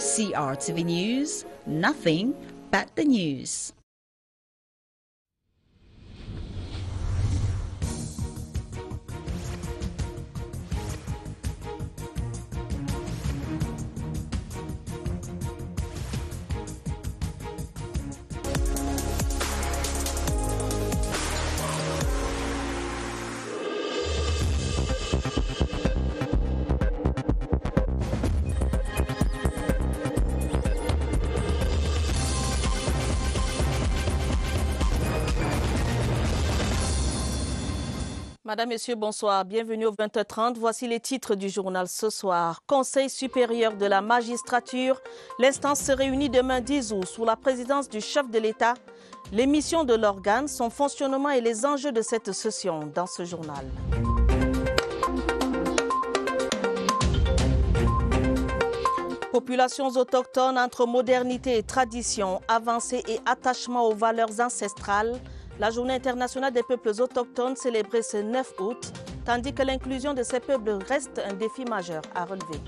CRTV News, nothing but the news. Madame, Messieurs, bonsoir. Bienvenue au 20h30. Voici les titres du journal ce soir. Conseil supérieur de la magistrature. L'instance se réunit demain 10 août sous la présidence du chef de l'État. Les missions de l'organe, son fonctionnement et les enjeux de cette session dans ce journal. Populations autochtones entre modernité et tradition, avancée et attachement aux valeurs ancestrales. La Journée internationale des peuples autochtones célébrée ce 9 août, tandis que l'inclusion de ces peuples reste un défi majeur à relever.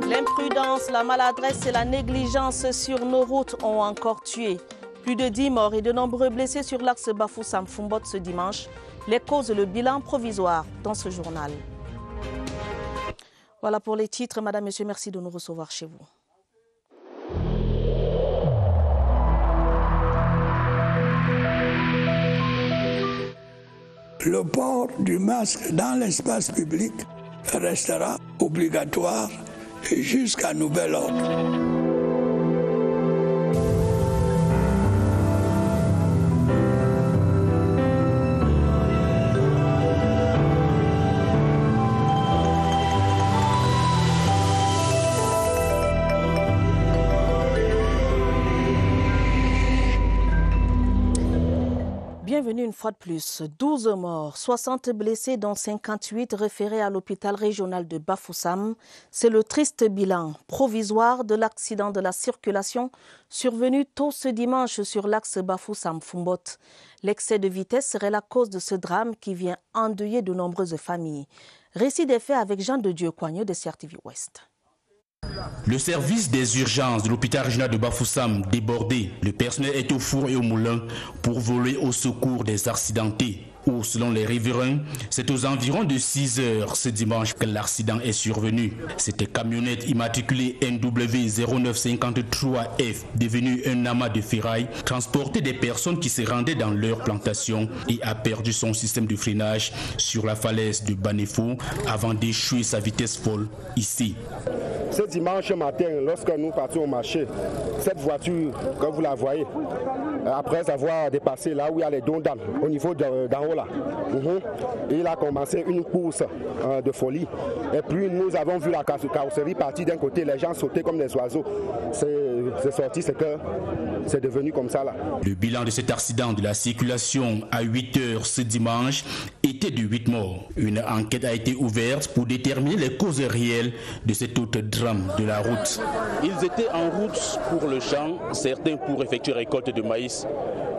L'imprudence, la maladresse et la négligence sur nos routes ont encore tué. Plus de 10 morts et de nombreux blessés sur l'axe Bafoussam-Foumbot ce dimanche. Les causes et le bilan provisoire dans ce journal. Voilà pour les titres. Madame, Monsieur, merci de nous recevoir chez vous. Le port du masque dans l'espace public restera obligatoire jusqu'à nouvel ordre. Bienvenue une fois de plus. 12 morts, 60 blessés dont 58 référés à l'hôpital régional de Bafoussam. C'est le triste bilan provisoire de l'accident de la circulation survenu tôt ce dimanche sur l'axe Bafoussam-Foumbot. L'excès de vitesse serait la cause de ce drame qui vient endeuiller de nombreuses familles. Récit des faits avec Jean de Dieu Coigneux de CRTV Ouest. Le service des urgences de l'hôpital régional de Bafoussam débordé. Le personnel est au four et au moulin pour voler au secours des accidentés. Ou selon les riverains, c'est aux environs de 6 heures ce dimanche que l'accident est survenu. Cette camionnette immatriculée NW 0953F, devenue un amas de ferraille, transportait des personnes qui se rendaient dans leur plantation et a perdu son système de freinage sur la falaise de Banefo avant d'échouer sa vitesse folle ici. Ce dimanche matin, lorsque nous partions au marché, cette voiture, comme vous la voyez, après avoir dépassé là où il y a les dondans, au niveau d'en haut là, il a commencé une course de folie. Et puis nous avons vu la carrosserie partir d'un côté, les gens sautaient comme des oiseaux. C'est sorti, c'est que c'est devenu comme ça là. Le bilan de cet accident de la circulation à 8 heures ce dimanche était de 8 morts. Une enquête a été ouverte pour déterminer les causes réelles de cet autre drame de la route. Ils étaient en route pour le champ, certains pour effectuer récolte de maïs.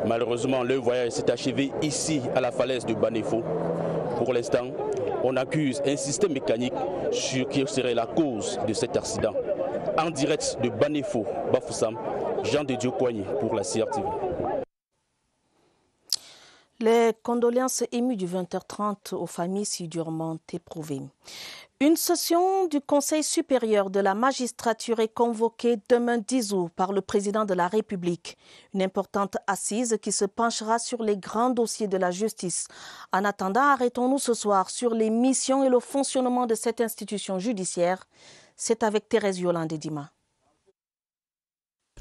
Malheureusement, leur voyage s'est achevé ici à la falaise de Banefo. Pour l'instant, on accuse un système mécanique qui serait la cause de cet accident. En direct de Banefo, Bafoussam, Jean de Dieu Coigneux pour la CRTV. Les condoléances émues du 20h30 aux familles si durement éprouvées. Une session du Conseil supérieur de la magistrature est convoquée demain 10 août par le président de la République. Une importante assise qui se penchera sur les grands dossiers de la justice. En attendant, arrêtons-nous ce soir sur les missions et le fonctionnement de cette institution judiciaire. C'est avec Thérèse Yolande Dima.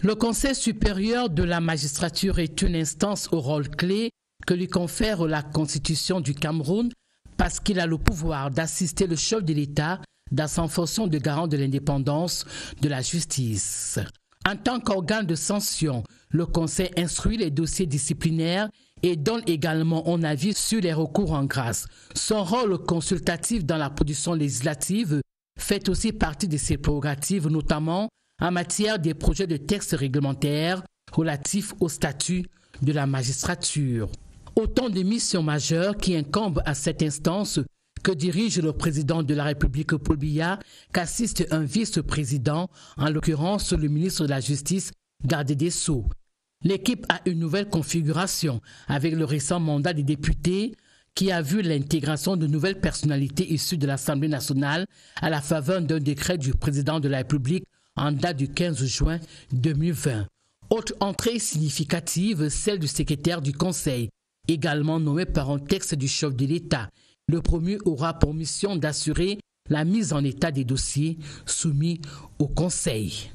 Le Conseil supérieur de la magistrature est une instance au rôle clé que lui confère la Constitution du Cameroun parce qu'il a le pouvoir d'assister le chef de l'État dans sa fonction de garant de l'indépendance de la justice. En tant qu'organe de sanction, le Conseil instruit les dossiers disciplinaires et donne également un avis sur les recours en grâce. Son rôle consultatif dans la production législative fait aussi partie de ses prérogatives, notamment en matière des projets de textes réglementaires relatifs au statut de la magistrature. Autant de missions majeures qui incombent à cette instance que dirige le président de la République Paul Biya, qu'assiste un vice-président, en l'occurrence le ministre de la Justice, garde des Sceaux. L'équipe a une nouvelle configuration avec le récent mandat des députés qui a vu l'intégration de nouvelles personnalités issues de l'Assemblée nationale à la faveur d'un décret du président de la République en date du 15 juin 2020. Autre entrée significative, celle du secrétaire du Conseil, également nommé par un texte du chef de l'État. Le premier aura pour mission d'assurer la mise en état des dossiers soumis au Conseil.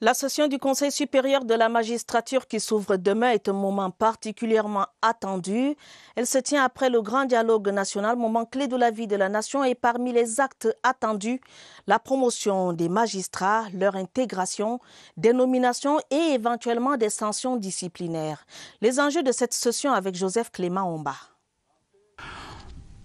La session du Conseil supérieur de la magistrature qui s'ouvre demain est un moment particulièrement attendu. Elle se tient après le grand dialogue national, moment clé de la vie de la nation, et parmi les actes attendus, la promotion des magistrats, leur intégration, des nominations et éventuellement des sanctions disciplinaires. Les enjeux de cette session avec Joseph Clément Omba.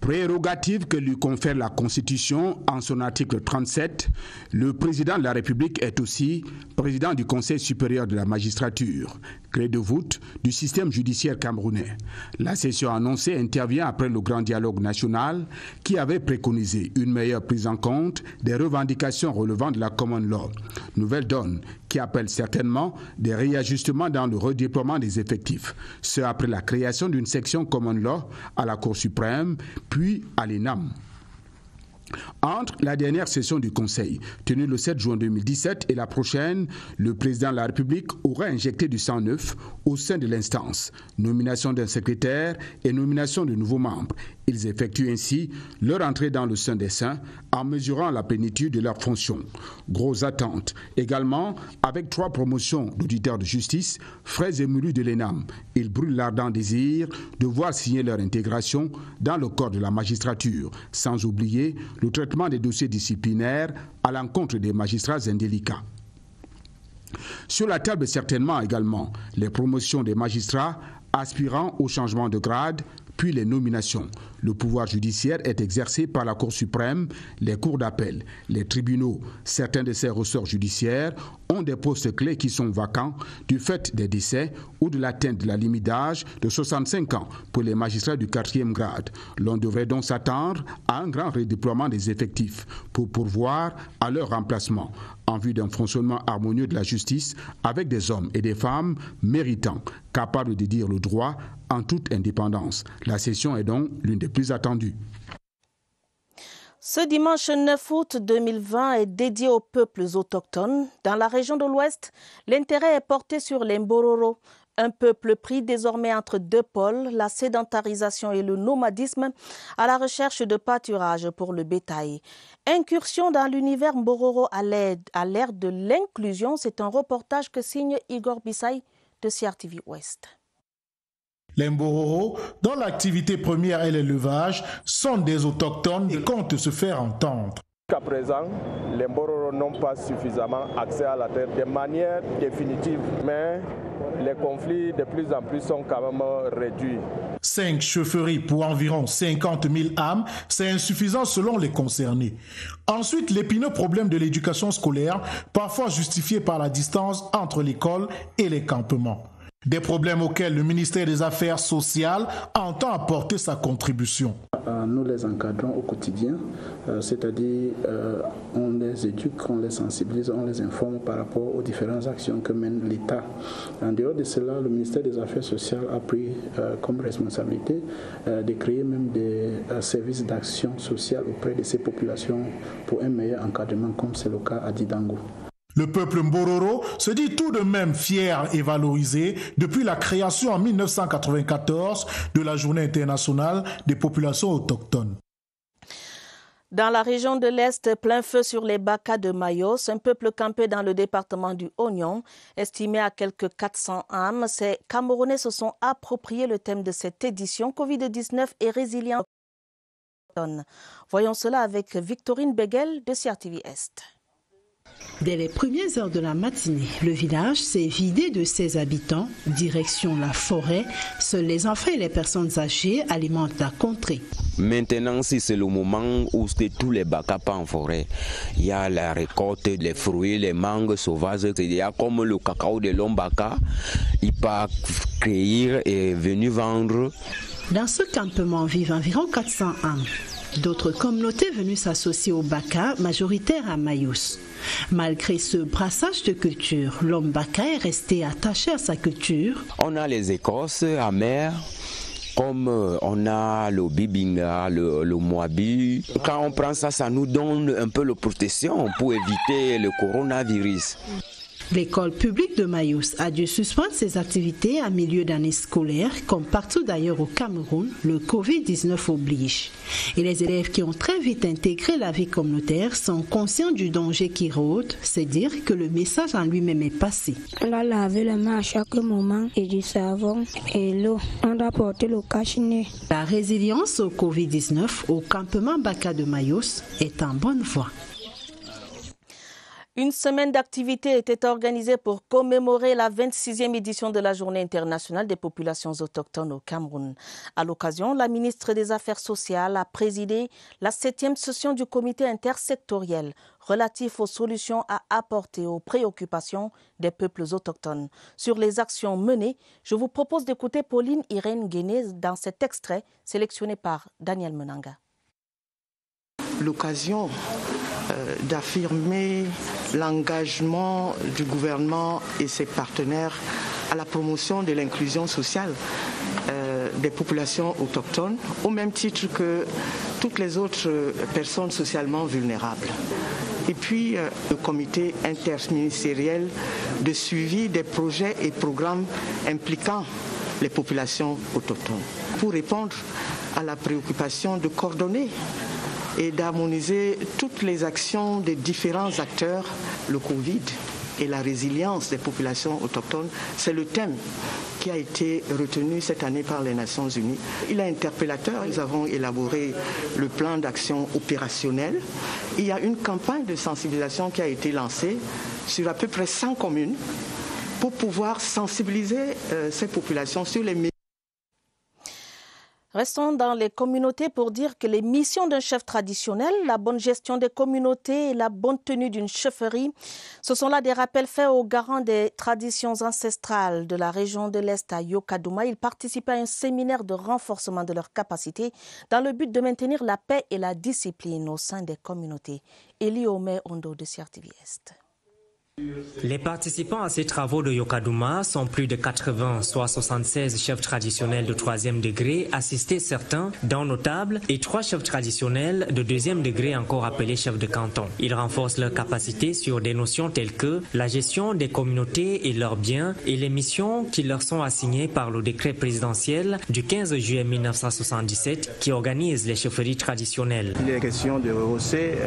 Prérogative que lui confère la Constitution en son article 37, le président de la République est aussi président du Conseil supérieur de la magistrature, clé de voûte du système judiciaire camerounais. La session annoncée intervient après le grand dialogue national qui avait préconisé une meilleure prise en compte des revendications relevant de la common law. Nouvelle donne qui appelle certainement des réajustements dans le redéploiement des effectifs. Ce après la création d'une section common law à la Cour suprême, puis à l'ENAM. Entre la dernière session du Conseil, tenue le 7 juin 2017, et la prochaine, le président de la République aurait injecté du sang neuf au sein de l'instance. Nomination d'un secrétaire et nomination de nouveaux membres. Ils effectuent ainsi leur entrée dans le sein des saints en mesurant la plénitude de leurs fonctions. Grosse attente. Également, avec 3 promotions d'auditeurs de justice, frais et mûrus de l'ENAM. Ils brûlent l'ardent désir de voir signer leur intégration dans le corps de la magistrature, sans oublier le traitement des dossiers disciplinaires à l'encontre des magistrats indélicats. Sur la table, certainement également, les promotions des magistrats aspirant au changement de grade, puis les nominations. Le pouvoir judiciaire est exercé par la Cour suprême, les cours d'appel, les tribunaux. Certains de ces ressorts judiciaires ont des postes clés qui sont vacants du fait des décès ou de l'atteinte de la limite d'âge de 65 ans pour les magistrats du 4e grade. L'on devrait donc s'attendre à un grand redéploiement des effectifs pour pourvoir à leur remplacement en vue d'un fonctionnement harmonieux de la justice avec des hommes et des femmes méritants, capables de dire le droit en toute indépendance. La session est donc l'une des plus attendues. Ce dimanche 9 août 2020 est dédié aux peuples autochtones. Dans la région de l'Ouest, l'intérêt est porté sur les Mbororo, un peuple pris désormais entre 2 pôles, la sédentarisation et le nomadisme, à la recherche de pâturage pour le bétail. Incursion dans l'univers Mbororo à l'ère de l'inclusion, c'est un reportage que signe Igor Bissay de CRTV Ouest. Les Mbororo, dont l'activité première est l'élevage, sont des autochtones et comptent se faire entendre. Jusqu'à présent, les Mbororo n'ont pas suffisamment accès à la terre de manière définitive, mais les conflits de plus en plus sont quand même réduits. 5 chaufferies pour environ 50 000 âmes, c'est insuffisant selon les concernés. Ensuite, l'épineux problème de l'éducation scolaire, parfois justifié par la distance entre l'école et les campements. Des problèmes auxquels le ministère des Affaires sociales entend apporter sa contribution. Nous les encadrons au quotidien, c'est-à-dire on les éduque, on les sensibilise, on les informe par rapport aux différentes actions que mène l'État. En dehors de cela, le ministère des Affaires sociales a pris comme responsabilité de créer même des services d'action sociale auprès de ces populations pour un meilleur encadrement, comme c'est le cas à Didango. Le peuple Mbororo se dit tout de même fier et valorisé depuis la création en 1994 de la Journée internationale des populations autochtones. Dans la région de l'Est, plein feu sur les Baka de Mayos, un peuple campé dans le département du Oignon, estimé à quelques 400 âmes. Ces Camerounais se sont appropriés le thème de cette édition, Covid-19 et résilience. Voyons cela avec Victorine Beguel de CRTV Est. Dès les premières heures de la matinée, le village s'est vidé de ses habitants, direction la forêt. Seuls les enfants et les personnes âgées alimentent la contrée. Maintenant, c'est le moment où tous les Baka pas en forêt. Il y a la récolte, les fruits, les mangues sauvages. Il y a comme le cacao de l'Ombaka. Il peut cueillir et venir vendre. Dans ce campement vivent environ 400 âmes. D'autres communautés venues s'associer au Baka, majoritaires à Mayous. Malgré ce brassage de culture, l'homme Baka est resté attaché à sa culture. On a les écorces amères, comme on a le bibinga, le moabi. Quand on prend ça, ça nous donne un peu de protection pour éviter le coronavirus. L'école publique de Mayous a dû suspendre ses activités à milieu d'année scolaire, comme partout d'ailleurs au Cameroun, le Covid-19 oblige. Et les élèves qui ont très vite intégré la vie communautaire sont conscients du danger qui rôde, c'est dire que le message en lui-même est passé. On doit laver les mains à chaque moment et du savon et l'eau. On doit porter le cache-nez. La résilience au Covid-19 au campement Baka de Mayous est en bonne voie. Une semaine d'activité était organisée pour commémorer la 26e édition de la Journée internationale des populations autochtones au Cameroun. À l'occasion, la ministre des Affaires sociales a présidé la 7e session du comité intersectoriel relatif aux solutions à apporter aux préoccupations des peuples autochtones. Sur les actions menées, je vous propose d'écouter Pauline Irène Guéné dans cet extrait sélectionné par Daniel Menanga. L'occasion d'affirmer l'engagement du gouvernement et ses partenaires à la promotion de l'inclusion sociale des populations autochtones, au même titre que toutes les autres personnes socialement vulnérables. Et puis le comité interministériel de suivi des projets et programmes impliquant les populations autochtones, pour répondre à la préoccupation de coordonner et d'harmoniser toutes les actions des différents acteurs, le Covid et la résilience des populations autochtones. C'est le thème qui a été retenu cette année par les Nations Unies. Il est interpellateur. Nous avons élaboré le plan d'action opérationnel. Il y a une campagne de sensibilisation qui a été lancée sur à peu près 100 communes pour pouvoir sensibiliser ces populations sur les mesures. Restons dans les communautés pour dire que les missions d'un chef traditionnel, la bonne gestion des communautés et la bonne tenue d'une chefferie, ce sont là des rappels faits aux garants des traditions ancestrales de la région de l'Est à Yokadouma. Ils participaient à un séminaire de renforcement de leurs capacités dans le but de maintenir la paix et la discipline au sein des communautés. Eli Omer Ondo de CRTV Est. Les participants à ces travaux de Yokadouma sont plus de 80, soit 76 chefs traditionnels de 3e degré, assistés certains, dont notables, et 3 chefs traditionnels de 2e degré encore appelés chefs de canton. Ils renforcent leurs capacités sur des notions telles que la gestion des communautés et leurs biens et les missions qui leur sont assignées par le décret présidentiel du 15 juillet 1977 qui organise les chefferies traditionnelles. Il est question de rehausser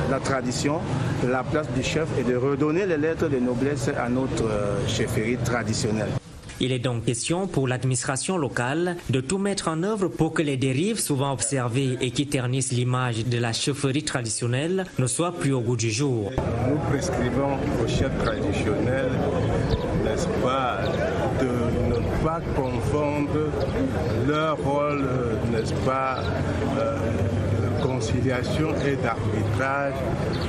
la tradition, la place du chef et de redonner les lettres de noblesse à notre chefferie traditionnelle. Il est donc question pour l'administration locale de tout mettre en œuvre pour que les dérives souvent observées et qui ternissent l'image de la chefferie traditionnelle ne soient plus au goût du jour. Nous prescrivons aux chefs traditionnels, n'est-ce pas, de ne pas confondre leur rôle, n'est-ce pas, de conciliation et d'arbitrage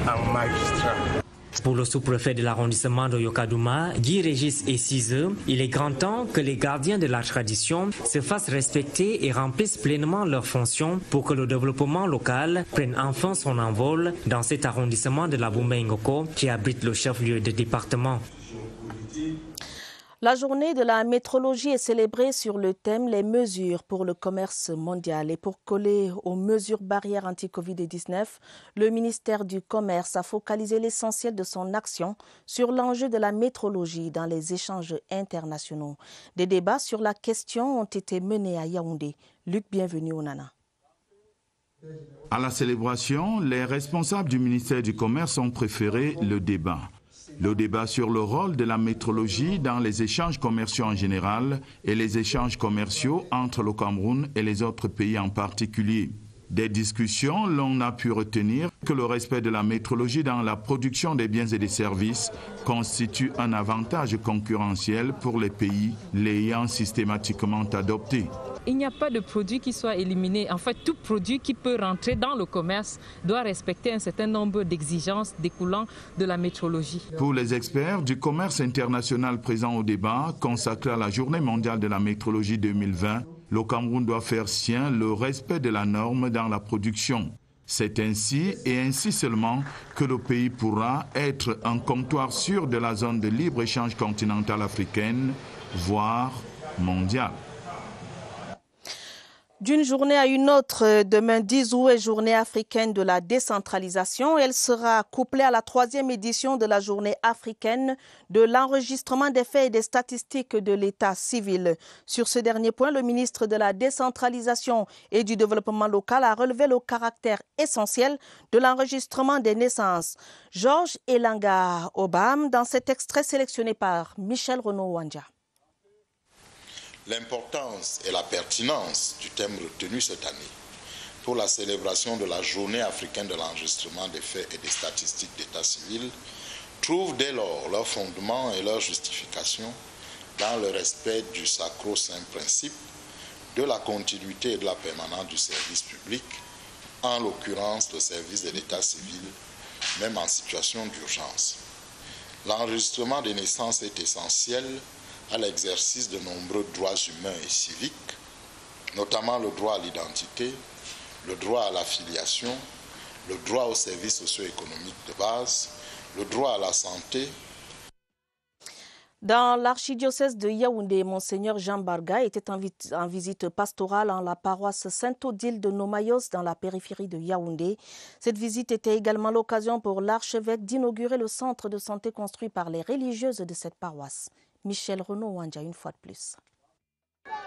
en magistrat. Pour le sous-préfet de l'arrondissement de Yokadouma, Guy Régis et Cizeux, il est grand temps que les gardiens de la tradition se fassent respecter et remplissent pleinement leurs fonctions pour que le développement local prenne enfin son envol dans cet arrondissement de la Bumba-Ngoko qui abrite le chef-lieu de département. La journée de la métrologie est célébrée sur le thème « Les mesures pour le commerce mondial ». Et pour coller aux mesures barrières anti-Covid-19, le ministère du Commerce a focalisé l'essentiel de son action sur l'enjeu de la métrologie dans les échanges internationaux. Des débats sur la question ont été menés à Yaoundé. Luc, bienvenue au Nana. À la célébration, les responsables du ministère du Commerce ont préféré le débat. Le débat sur le rôle de la métrologie dans les échanges commerciaux en général et les échanges commerciaux entre le Cameroun et les autres pays en particulier. Des discussions, l'on a pu retenir que le respect de la métrologie dans la production des biens et des services constitue un avantage concurrentiel pour les pays l'ayant systématiquement adopté. Il n'y a pas de produit qui soit éliminé. En fait, tout produit qui peut rentrer dans le commerce doit respecter un certain nombre d'exigences découlant de la métrologie. Pour les experts du commerce international présents au débat consacré à la Journée mondiale de la métrologie 2020, le Cameroun doit faire sien le respect de la norme dans la production. C'est ainsi et ainsi seulement que le pays pourra être un comptoir sûr de la zone de libre-échange continentale africaine, voire mondiale. D'une journée à une autre, demain 10 août est journée africaine de la décentralisation. Elle sera couplée à la 3e édition de la journée africaine de l'enregistrement des faits et des statistiques de l'état civil. Sur ce dernier point, le ministre de la décentralisation et du développement local a relevé le caractère essentiel de l'enregistrement des naissances. Georges Elanga Obam, dans cet extrait sélectionné par Michel Renaud-Wanja. L'importance et la pertinence du thème retenu cette année pour la célébration de la journée africaine de l'enregistrement des faits et des statistiques d'état civil trouvent dès lors leur fondement et leur justification dans le respect du sacro-saint principe de la continuité et de la permanence du service public, en l'occurrence le service de l'état civil, même en situation d'urgence. L'enregistrement des naissances est essentiel à l'exercice de nombreux droits humains et civiques, notamment le droit à l'identité, le droit à la filiation, le droit aux services socio-économiques de base, le droit à la santé. Dans l'archidiocèse de Yaoundé, Monseigneur Jean Barga était en visite pastorale en la paroisse Saint-Odile de Nomayos dans la périphérie de Yaoundé. Cette visite était également l'occasion pour l'archevêque d'inaugurer le centre de santé construit par les religieuses de cette paroisse. Michel Renaud-Wanja, une fois de plus.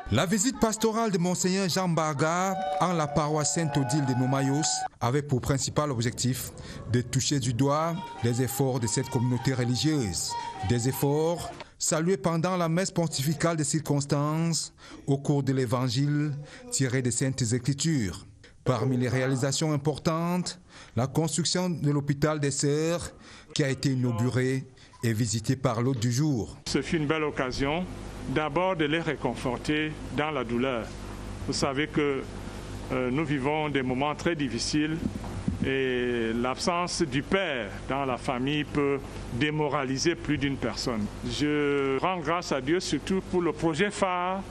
La visite pastorale de Monseigneur Jean Barga en la paroisse Saint-Odile de Nomayos avait pour principal objectif de toucher du doigt les efforts de cette communauté religieuse. Des efforts salués pendant la messe pontificale des circonstances au cours de l'évangile tiré des Saintes Écritures. Parmi les réalisations importantes, la construction de l'hôpital des Sœurs qui a été inauguré et visité par l'hôte du jour. Ce fut une belle occasion d'abord de les réconforter dans la douleur. Vous savez que nous vivons des moments très difficiles et l'absence du père dans la famille peut démoraliser plus d'une personne. Je rends grâce à Dieu surtout pour le projet phare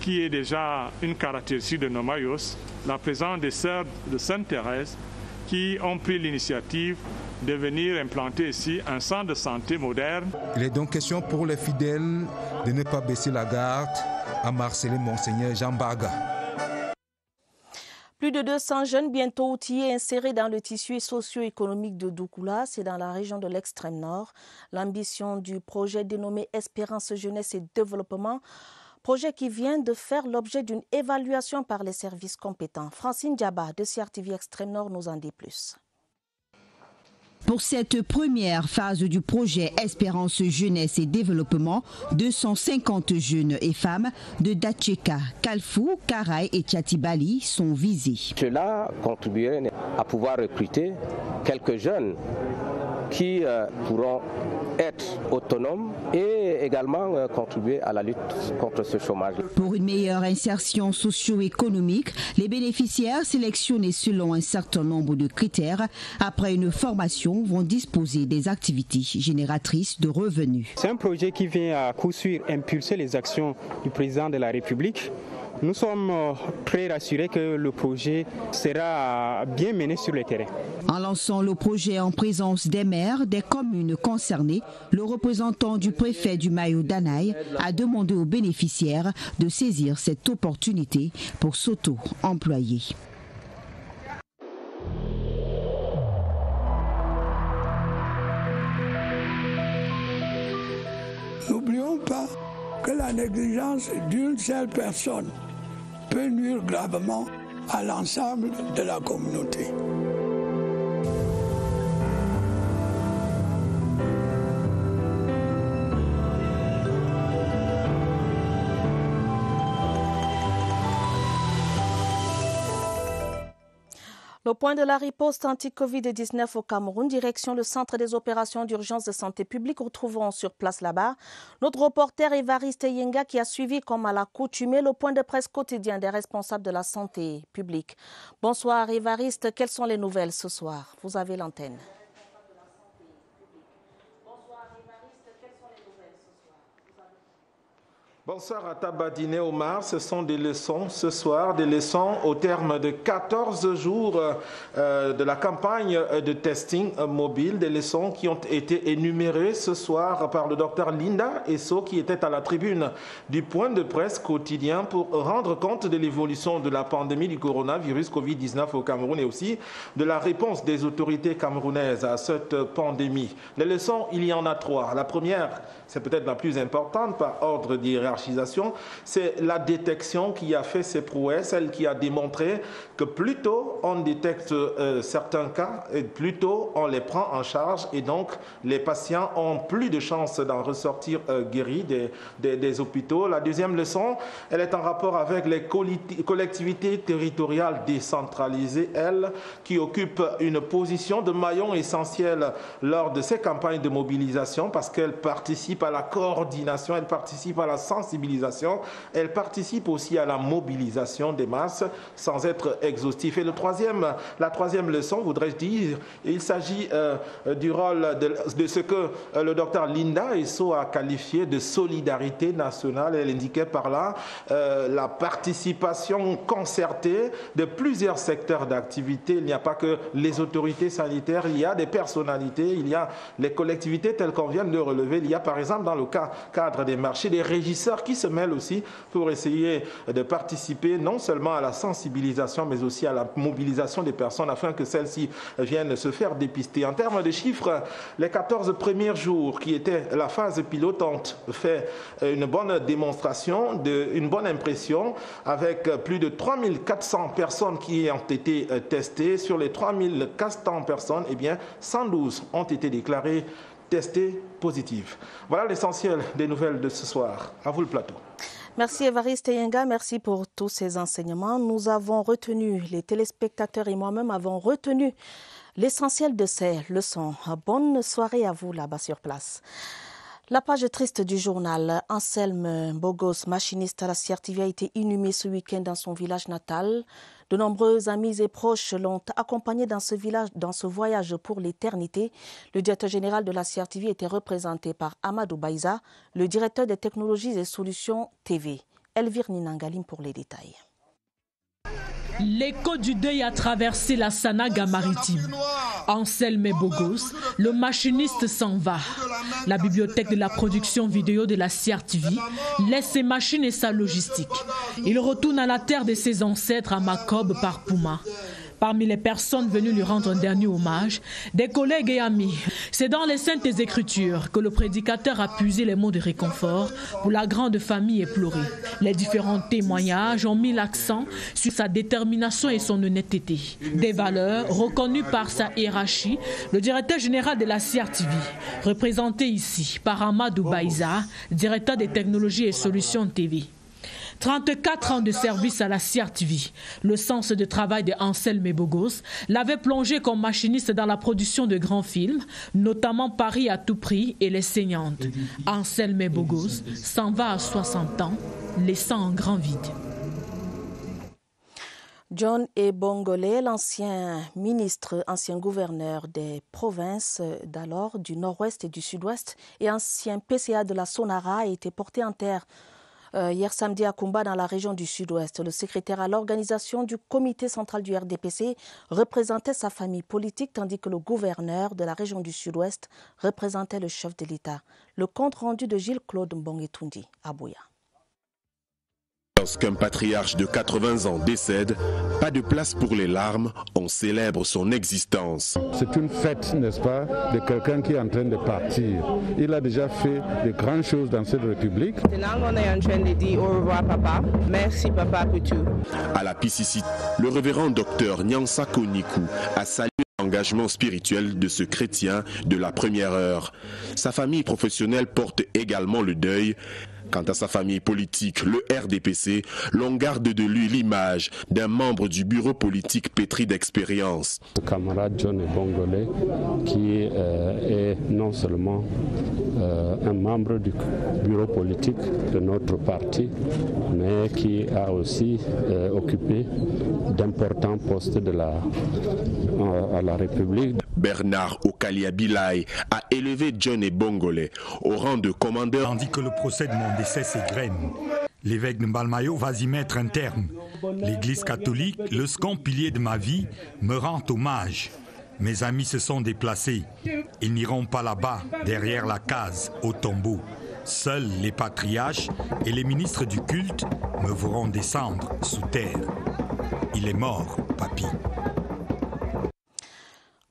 qui est déjà une caractéristique de Nomayos, la présence des sœurs de Sainte-Thérèse qui ont pris l'initiative de venir implanter ici un centre de santé moderne. Il est donc question pour les fidèles de ne pas baisser la garde, a marcelé Monseigneur Jean Barga. Plus de 200 jeunes bientôt outillés insérés dans le tissu socio-économique de Doukoula, c'est dans la région de l'extrême nord. L'ambition du projet dénommé Espérance Jeunesse et Développement, projet qui vient de faire l'objet d'une évaluation par les services compétents. Francine Diaba de CRTV Extrême Nord nous en dit plus. Pour cette première phase du projet Espérance Jeunesse et Développement, 250 jeunes et femmes de Datcheka, Kalfou, Karaï et Tchatibali sont visés. Cela contribuerait à pouvoir recruter quelques jeunes qui pourront être autonomes et également contribuer à la lutte contre ce chômage. Pour une meilleure insertion socio-économique, les bénéficiaires sélectionnés selon un certain nombre de critères, après une formation, vont disposer des activités génératrices de revenus. C'est un projet qui vient à coup sûr impulser les actions du président de la République. Nous sommes très rassurés que le projet sera bien mené sur le terrain. En lançant le projet en présence des maires des communes concernées, le représentant du préfet du Mayo Danaï a demandé aux bénéficiaires de saisir cette opportunité pour s'auto-employer. N'oublions pas que la négligence d'une seule personne peut nuire gravement à l'ensemble de la communauté. Le point de la riposte anti-Covid-19 au Cameroun, direction le centre des opérations d'urgence de santé publique. Retrouvons sur place là-bas notre reporter Évariste Yenga qui a suivi comme à l'accoutumée le point de presse quotidien des responsables de la santé publique. Bonsoir Évariste, quelles sont les nouvelles ce soir? Vous avez l'antenne. Bonsoir à Tabadiné Omar, ce sont des leçons ce soir, des leçons au terme de 14 jours de la campagne de testing mobile, des leçons qui ont été énumérées ce soir par le docteur Linda Esso qui était à la tribune du point de presse quotidien pour rendre compte de l'évolution de la pandémie du coronavirus Covid-19 au Cameroun et aussi de la réponse des autorités camerounaises à cette pandémie. Les leçons, il y en a 3. La première, c'est peut-être la plus importante par ordre d'hiérarchisation, c'est la détection qui a fait ses prouesses, celle qui a démontré que plus tôt on détecte certains cas, et plus tôt on les prend en charge et donc les patients ont plus de chances d'en ressortir guéris des hôpitaux. La deuxième leçon, elle est en rapport avec les collectivités territoriales décentralisées, elles qui occupent une position de maillon essentiel lors de ces campagnes de mobilisation parce qu'elles participent à la coordination, elles participent à la sensibilisation, elles participent aussi à la mobilisation des masses sans être exhaustif. Et la troisième leçon, voudrais-je dire, il s'agit du rôle de ce que le docteur Linda Esso a qualifié de solidarité nationale. Elle indiquait par là la participation concertée de plusieurs secteurs d'activité. Il n'y a pas que les autorités sanitaires, il y a des personnalités, il y a les collectivités telles qu'on vient de le relever. Il y a par exemple dans le cadre des marchés des régisseurs qui se mêlent aussi pour essayer de participer non seulement à la sensibilisation mais aussi à la mobilisation des personnes afin que celles-ci viennent se faire dépister. En termes de chiffres, les 14 premiers jours qui étaient la phase pilote ont fait une bonne démonstration, une bonne impression avec plus de 3400 personnes qui ont été testées. Sur les 3400 personnes, eh bien 112 ont été déclarées testées positives. Voilà l'essentiel des nouvelles de ce soir. À vous le plateau. Merci Évariste Yenga, merci pour tous ces enseignements. Nous avons retenu, les téléspectateurs et moi-même avons retenu l'essentiel de ces leçons. Bonne soirée à vous là-bas sur place. La page triste du journal, Anselme Bogos, machiniste à la CRTV, a été inhumé ce week-end dans son village natal. De nombreux amis et proches l'ont accompagné dans ce voyage pour l'éternité. Le directeur général de la CRTV était représenté par Amadou Baïza, le directeur des technologies et solutions TV. Elvire Ninangalim pour les détails. L'écho du deuil a traversé la Sanaga maritime. Anselme Bogos, le machiniste s'en va. La bibliothèque de la production vidéo de la CRTV laisse ses machines et sa logistique. Il retourne à la terre de ses ancêtres à Makob par Pouma. Parmi les personnes venues lui rendre un dernier hommage, des collègues et amis. C'est dans les Saintes Écritures que le prédicateur a puisé les mots de réconfort pour la grande famille éplorée. Les différents témoignages ont mis l'accent sur sa détermination et son honnêteté. Des valeurs reconnues par sa hiérarchie, le directeur général de la CRTV, représenté ici par Amadou Baïza, directeur des technologies et solutions TV. 34 ans de service à la CRTV, le sens de travail de Anselme Bogos l'avait plongé comme machiniste dans la production de grands films, notamment Paris à tout prix et Les Saignantes. Anselme Bogos s'en va à 60 ans, laissant un grand vide. John Ebongole, l'ancien ministre, ancien gouverneur des provinces d'alors du Nord-Ouest et du Sud-Ouest et ancien PCA de la Sonara, a été porté en terre hier samedi à Kumba dans la région du Sud-Ouest. Le secrétaire à l'organisation du comité central du RDPC représentait sa famille politique tandis que le gouverneur de la région du Sud-Ouest représentait le chef de l'État. Le compte rendu de Gilles-Claude Mbongetundi à Bouya. Lorsqu'un patriarche de 80 ans décède, pas de place pour les larmes, on célèbre son existence. C'est une fête, n'est-ce pas, de quelqu'un qui est en train de partir. Il a déjà fait de grandes choses dans cette République. Maintenant, on est en train de dire au revoir papa. Merci papa pour tout. À la PCC, le révérend docteur Nyansa Koniku a salué l'engagement spirituel de ce chrétien de la première heure. Sa famille professionnelle porte également le deuil. Quant à sa famille politique, le RDPC, l'on garde de lui l'image d'un membre du bureau politique pétri d'expérience. Le camarade John Ebongole, qui est non seulement un membre du bureau politique de notre parti, mais qui a aussi occupé d'importants postes à la République. Bernard Okaliabilai a élevé John Ebongole au rang de commandeur. Tandis que le procès de mon décès s'égrène, l'évêque de Mbalmayo va y mettre un terme. L'Église catholique, le second pilier de ma vie, me rend hommage. Mes amis se sont déplacés. Ils n'iront pas là-bas, derrière la case, au tombeau. Seuls les patriarches et les ministres du culte me verront descendre sous terre. Il est mort, papy.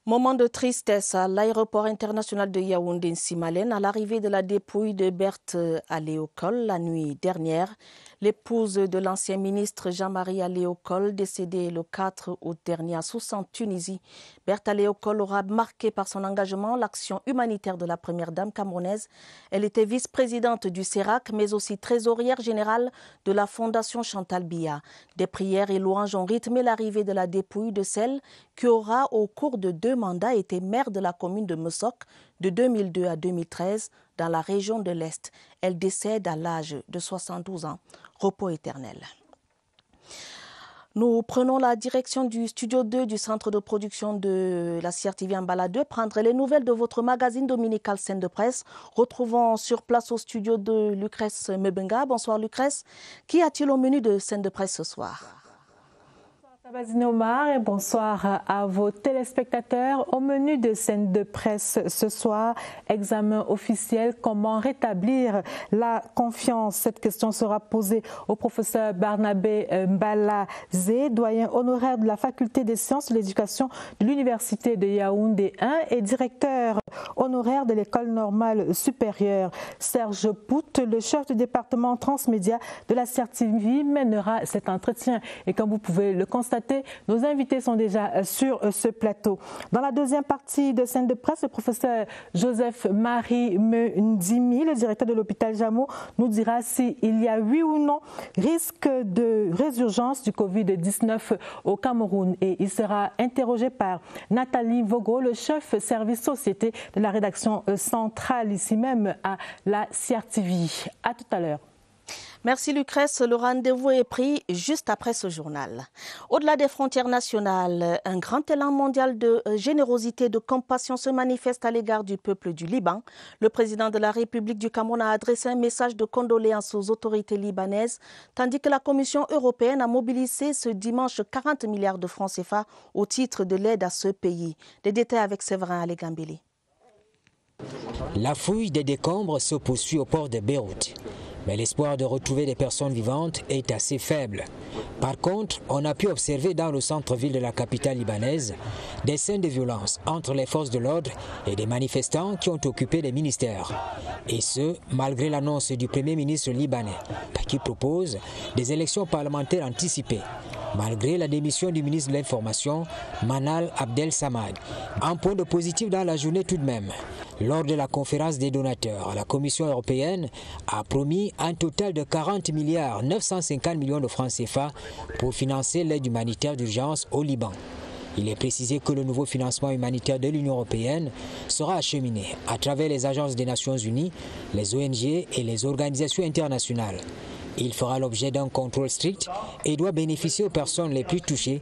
Moment de tristesse à l'aéroport international de Yaoundé-Nsimalen à l'arrivée de la dépouille de Berthe Aléocole la nuit dernière. L'épouse de l'ancien ministre Jean-Marie Aléocole, décédé le 4 août dernier à Sousse en Tunisie. Berthe Aléocole aura marqué par son engagement l'action humanitaire de la première dame camerounaise. Elle était vice-présidente du CERAC, mais aussi trésorière générale de la Fondation Chantal Biya. Des prières et louanges ont rythmé l'arrivée de la dépouille de celle qui aura, au cours de 2 mandats, été maire de la commune de Messok de 2002 à 2013 dans la région de l'Est. Elle décède à l'âge de 72 ans. Repos éternel. Nous prenons la direction du studio 2 du centre de production de la CRTV en balade, prendre les nouvelles de votre magazine dominical Scène de presse. Retrouvons sur place au studio de Lucrèce Mebenga. Bonsoir Lucrèce. Qu'y a-t-il au menu de Scène de presse ce soir? Tabazine Omar et bonsoir à vos téléspectateurs. Au menu de Scène de presse ce soir, examen officiel, comment rétablir la confiance. Cette question sera posée au professeur Barnabé Mbalazé, doyen honoraire de la faculté des sciences de l'éducation de l'université de Yaoundé 1 et directeur honoraire de l'école normale supérieure. Serge Pout, le chef du département transmédia de la CRTV, mènera cet entretien. Et comme vous pouvez le constater, nos invités sont déjà sur ce plateau. Dans la deuxième partie de Scène de presse, le professeur Joseph-Marie Mendimi, le directeur de l'hôpital Jameau, nous dira s'il y a oui ou non risque de résurgence du Covid-19 au Cameroun. Et il sera interrogé par Nathalie Vogo, le chef service société de la rédaction centrale ici même à la CRTV. À tout à l'heure. Merci Lucrèce. Le rendez-vous est pris juste après ce journal. Au-delà des frontières nationales, un grand élan mondial de générosité et de compassion se manifeste à l'égard du peuple du Liban. Le président de la République du Cameroun a adressé un message de condoléances aux autorités libanaises, tandis que la Commission européenne a mobilisé ce dimanche 40 milliards de francs CFA au titre de l'aide à ce pays. Les détails avec Séverin Alégambéli. La fouille des décombres se poursuit au port de Beyrouth. Mais l'espoir de retrouver des personnes vivantes est assez faible. Par contre, on a pu observer dans le centre-ville de la capitale libanaise des scènes de violence entre les forces de l'ordre et des manifestants qui ont occupé des ministères. Et ce, malgré l'annonce du Premier ministre libanais, qui propose des élections parlementaires anticipées. Malgré la démission du ministre de l'Information, Manal Abdel Samad. Un point de positif dans la journée tout de même. Lors de la conférence des donateurs, la Commission européenne a promis un total de 40 milliards 950 millions de francs CFA pour financer l'aide humanitaire d'urgence au Liban. Il est précisé que le nouveau financement humanitaire de l'Union européenne sera acheminé à travers les agences des Nations Unies, les ONG et les organisations internationales. Il fera l'objet d'un contrôle strict et doit bénéficier aux personnes les plus touchées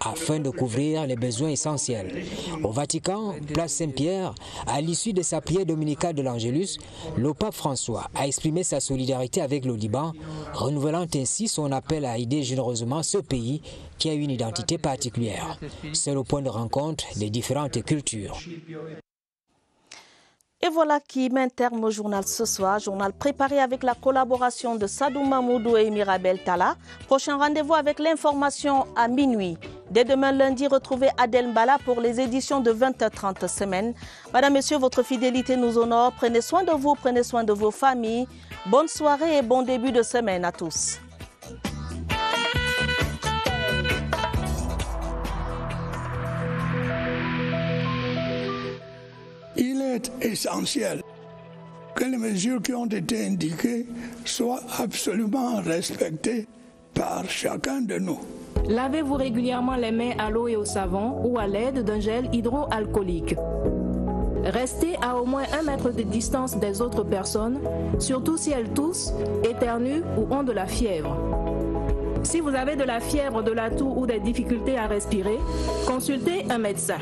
afin de couvrir les besoins essentiels. Au Vatican, place Saint-Pierre, à l'issue de sa prière dominicale de l'Angélus, le pape François a exprimé sa solidarité avec le Liban, renouvelant ainsi son appel à aider généreusement ce pays qui a une identité particulière. C'est le point de rencontre des différentes cultures. Et voilà qui met terme au journal ce soir. Journal préparé avec la collaboration de Sadou Mamoudou et Mirabel Tala. Prochain rendez-vous avec l'information à minuit. Dès demain lundi, retrouvez Adel Mbala pour les éditions de 20h30 semaine. Madame, Messieurs, votre fidélité nous honore. Prenez soin de vous, prenez soin de vos familles. Bonne soirée et bon début de semaine à tous. Il est essentiel que les mesures qui ont été indiquées soient absolument respectées par chacun de nous. Lavez-vous régulièrement les mains à l'eau et au savon ou à l'aide d'un gel hydroalcoolique. Restez à au moins 1 mètre de distance des autres personnes, surtout si elles toussent, éternuent ou ont de la fièvre. Si vous avez de la fièvre, de la toux ou des difficultés à respirer, consultez un médecin.